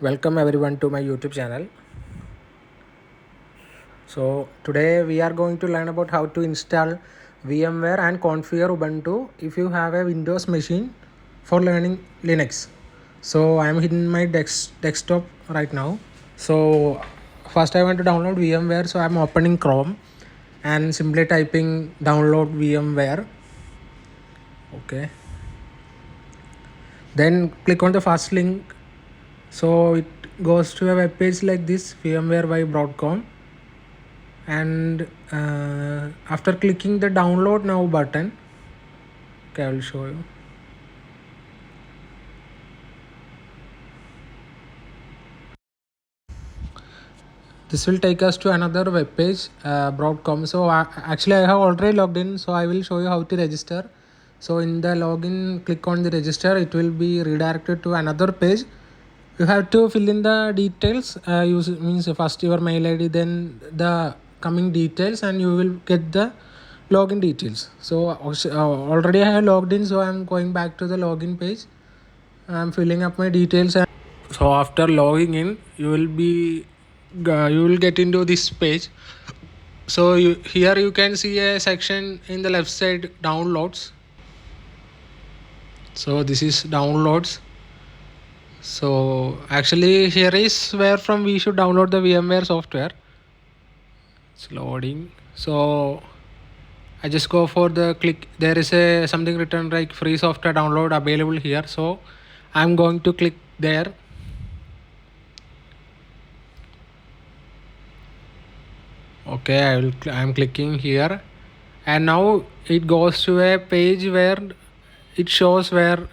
Welcome everyone to my YouTube channel. So today we are going to learn about how to install VMware and configure Ubuntu if you have a Windows machine for learning Linux. So I am in my desktop right now. So first I want to download VMware. So I am opening Chrome and simply typing download VMware. Okay. Then click on the first link. So it goes to a web page like this, VMware by Broadcom. And after clicking the download now button, okay, I will show you. This will take us to another web page, Broadcom. So actually I have already logged in, so I will show you how to register. So in the login, click on the register. It will be redirected to another page. You have to fill in the details. Means first your mail ID, then the coming details, and you will get the login details. So already I have logged in, so I'm going back to the login page. I'm filling up my details, and so after logging in, you will get into this page. So here you can see a section in the left side, downloads. So this is downloads. So actually here is where from we should download the VMware software. It's loading. So I just go for the click. There is a something written like free software download available here. So I'm going to click there. Okay, I'm clicking here, and now it goes to a page where it shows where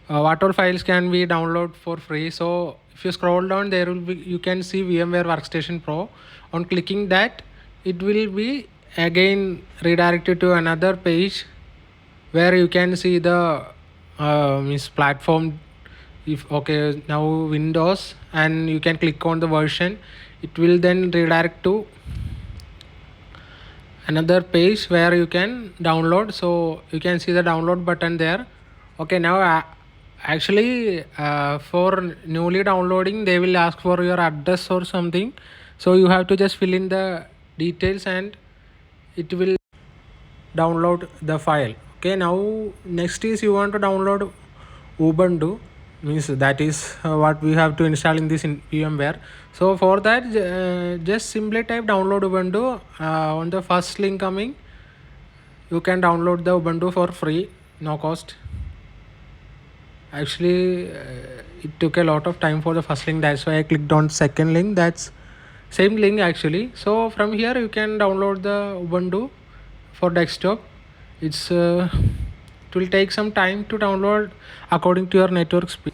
what all files can be download for free. So if you scroll down, there will be, you can see VMware Workstation Pro. On clicking that, it will be again redirected to another page where you can see the means platform. If okay, now Windows, and you can click on the version, it will then redirect to another page where you can download. So you can see the download button there. Okay, now actually for newly downloading, they will ask for your address or something. So you have to just fill in the details and it will download the file. Okay, now next is you want to download Ubuntu, means that is what we have to install in this in VMware. So for that, just simply type download Ubuntu on the first link coming. You can download the Ubuntu for free, no cost. Actually it took a lot of time for the first link, that's why I clicked on second link. That's same link actually. So from here you can download the Ubuntu for desktop. It's it will take some time to download according to your network speed.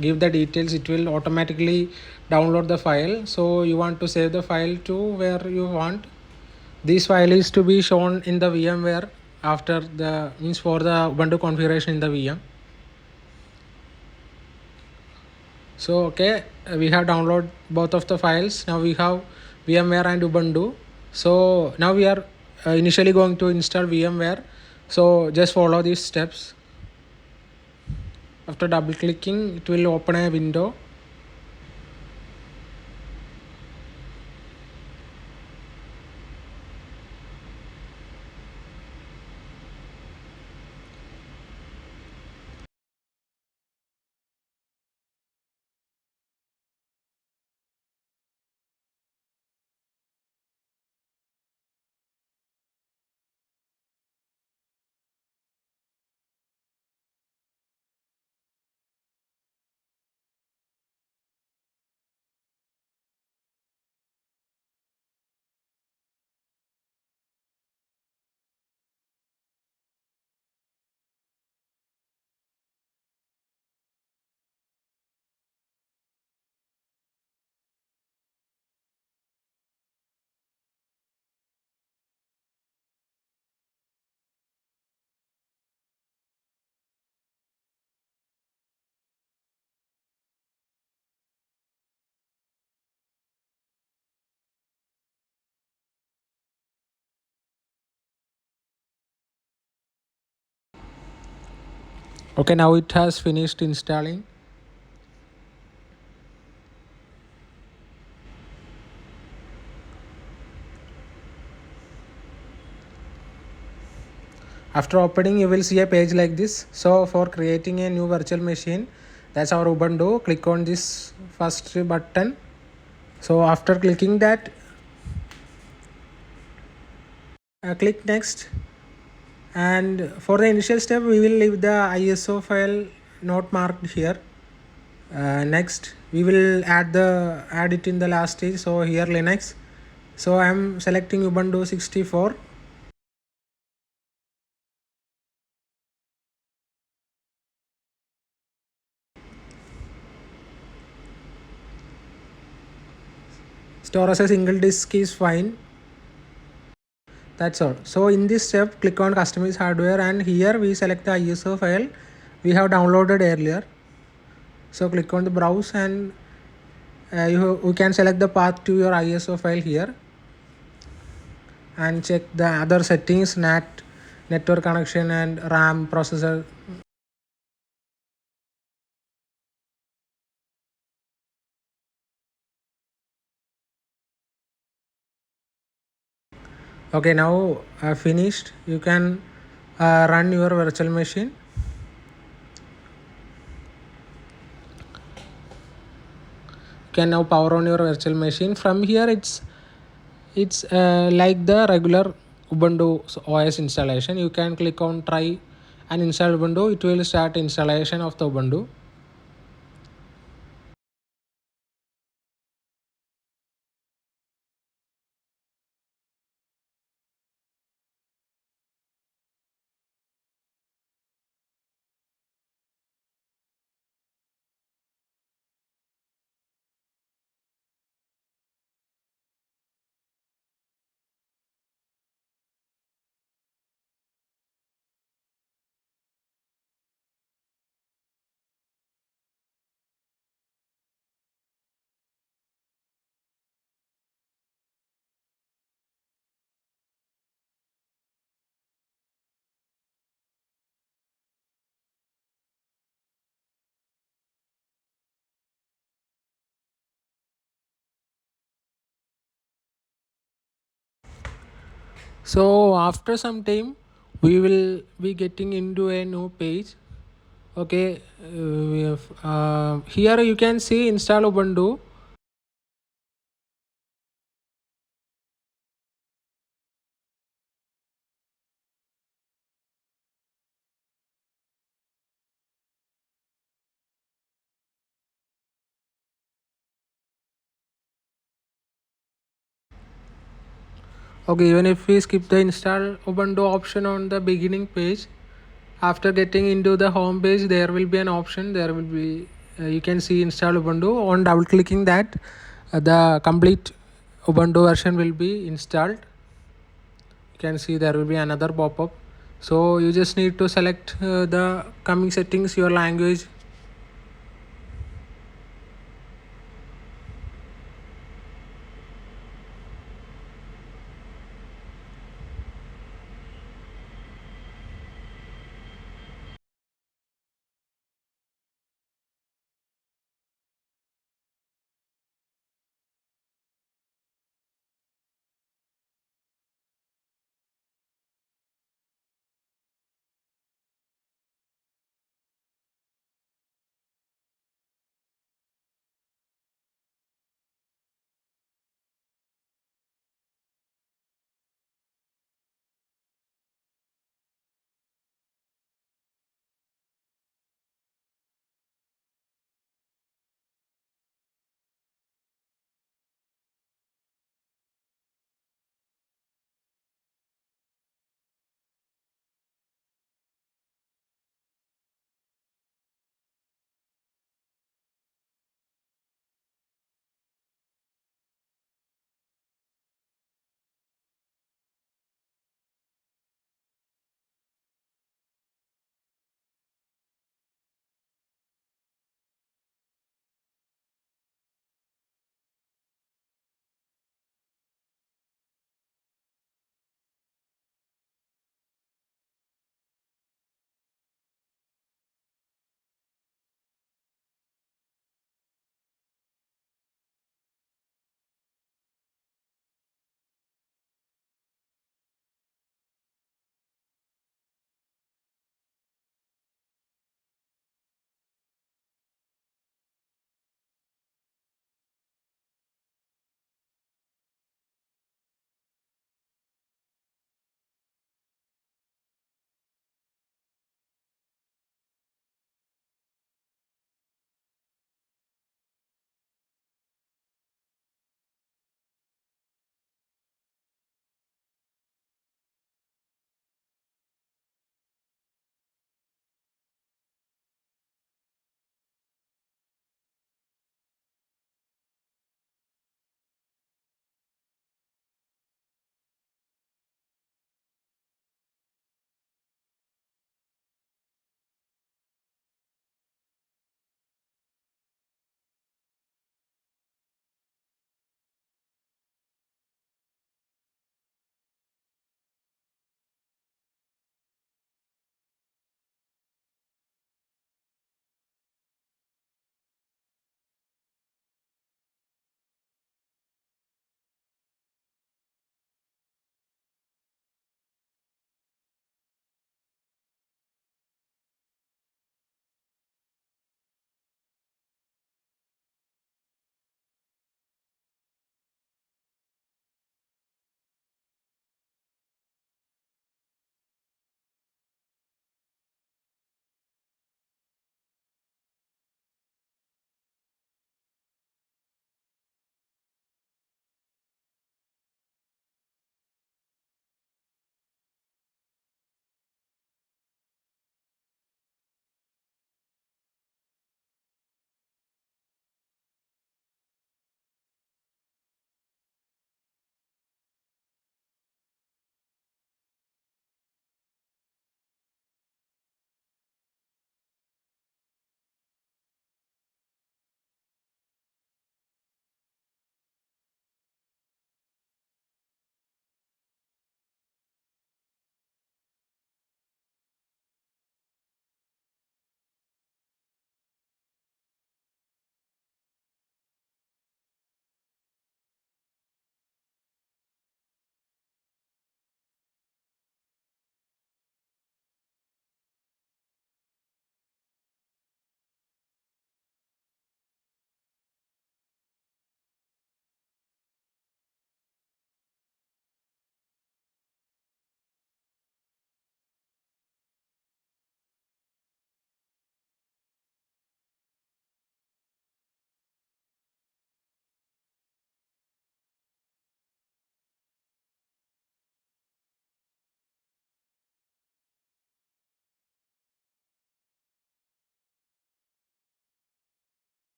Give the details, it will automatically download the file. So you want to save the file to where you want. This file is to be shown in the VMware after the means for the Ubuntu configuration in the VM. So okay, we have downloaded both of the files. Now we have VMware and Ubuntu. So now we are initially going to install VMware. So just follow these steps. After double clicking, it will open a window. Okay, now it has finished installing. After opening, you will see a page like this. So for creating a new virtual machine, that's our Ubuntu, click on this first button. So after clicking that, click next, and for the initial step we will leave the ISO file not marked here. Next we will add it in the last stage. So here Linux, so I am selecting Ubuntu 64. Store as a single disk is fine. That's all. So in this step, click on customize hardware, and here we select the ISO file we have downloaded earlier. So click on the browse, and you can select the path to your ISO file here, and check the other settings, NAT, network connection, and RAM, processor. Okay, now finished. You can run your virtual machine. You can now power on your virtual machine. From here, it's like the regular Ubuntu OS installation. You can click on try and install Ubuntu. It will start installation of the Ubuntu. So after some time, we will be getting into a new page. Okay, here you can see install Ubuntu. Okay, even if we skip the install Ubuntu option on the beginning page, after getting into the home page, there will be an option. There will be you can see install Ubuntu. On double clicking that, the complete Ubuntu version will be installed. You can see there will be another pop-up. So you just need to select the coming settings, your language,